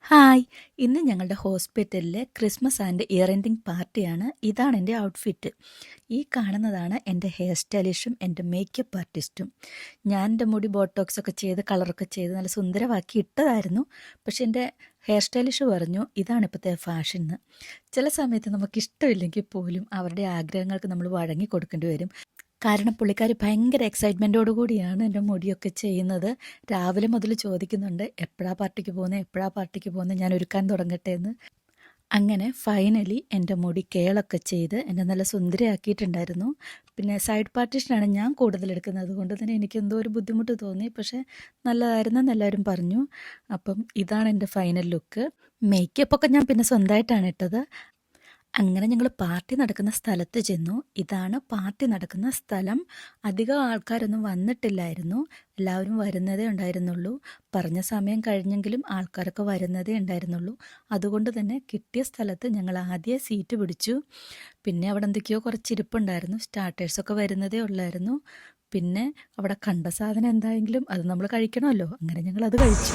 Hi! ഇന്ന് ഞങ്ങളുടെ ഹോസ്പിറ്റലിലെ ക്രിസ്മസ് ആൻഡ് ഇയർ എൻഡിങ് പാർട്ടിയാണ്. ഇതാണ് എൻ്റെ ഔട്ട്ഫിറ്റ്. ഈ കാണുന്നതാണ് എൻ്റെ ഹെയർ സ്റ്റൈലിഷും എൻ്റെ മേക്കപ്പ് ആർട്ടിസ്റ്റും. ഞാൻ എൻ്റെ മുടി ബോട്ടോക്സ് ഒക്കെ ചെയ്ത് കളറൊക്കെ ചെയ്ത് നല്ല സുന്ദരമാക്കി ഇട്ടതായിരുന്നു. പക്ഷെ എൻ്റെ ഹെയർ സ്റ്റൈലിഷ് പറഞ്ഞു ഇതാണ് ഇപ്പോഴത്തെ ഫാഷൻ എന്ന്. ചില സമയത്ത് നമുക്കിഷ്ടമില്ലെങ്കിൽ പോലും അവരുടെ ആഗ്രഹങ്ങൾക്ക് നമ്മൾ വഴങ്ങി കൊടുക്കേണ്ടി വരും. കാരണം പുള്ളിക്കാരി ഭയങ്കര എക്സൈറ്റ്മെൻറ്റോടു കൂടിയാണ് എൻ്റെ മുടിയൊക്കെ ചെയ്യുന്നത്. രാവിലെ മുതൽ ചോദിക്കുന്നുണ്ട് എപ്പോഴാ പാർട്ടിക്ക് പോകുന്നത്, ഞാൻ ഒരുക്കാൻ തുടങ്ങട്ടെ എന്ന്. അങ്ങനെ ഫൈനലി എൻ്റെ മുടി കേളൊക്കെ ചെയ്ത് എന്നെ നല്ല സുന്ദരിയാക്കിയിട്ടുണ്ടായിരുന്നു. പിന്നെ സൈഡ് പാർട്ടീഷനാണ് ഞാൻ കൂടുതൽ എടുക്കുന്നത്, അതുകൊണ്ട് തന്നെ എനിക്കെന്തോ ഒരു ബുദ്ധിമുട്ട് തോന്നി. പക്ഷേ നല്ലതായിരുന്നെന്ന് എല്ലാവരും പറഞ്ഞു. അപ്പം ഇതാണ് എൻ്റെ ഫൈനൽ ലുക്ക്. മേക്കപ്പൊക്കെ ഞാൻ പിന്നെ സ്വന്തമായിട്ടാണ് ഇട്ടത്. അങ്ങനെ ഞങ്ങൾ പാർട്ടി നടക്കുന്ന സ്ഥലത്ത് ചെന്നു. ഇതാണ് പാർട്ടി നടക്കുന്ന സ്ഥലം. അധികം ആൾക്കാരൊന്നും വന്നിട്ടില്ലായിരുന്നു. എല്ലാവരും വരുന്നതേ ഉണ്ടായിരുന്നുള്ളൂ. പറഞ്ഞ സമയം കഴിഞ്ഞെങ്കിലും ആൾക്കാരൊക്കെ വരുന്നതേ ഉണ്ടായിരുന്നുള്ളൂ. അതുകൊണ്ട് തന്നെ കിട്ടിയ സ്ഥലത്ത് ഞങ്ങൾ ആദ്യം സീറ്റ് പിടിച്ചു. പിന്നെ അവിടെ എന്തൊക്കെയോ കുറച്ച് ഇരിപ്പുണ്ടായിരുന്നു. സ്റ്റാർട്ടേഴ്സൊക്കെ വരുന്നതേ ഉള്ളായിരുന്നു. പിന്നെ അവിടെ കണ്ട സാധനം എന്തായെങ്കിലും അത് നമ്മൾ കഴിക്കണമല്ലോ. അങ്ങനെ ഞങ്ങൾ അത് കഴിച്ചു.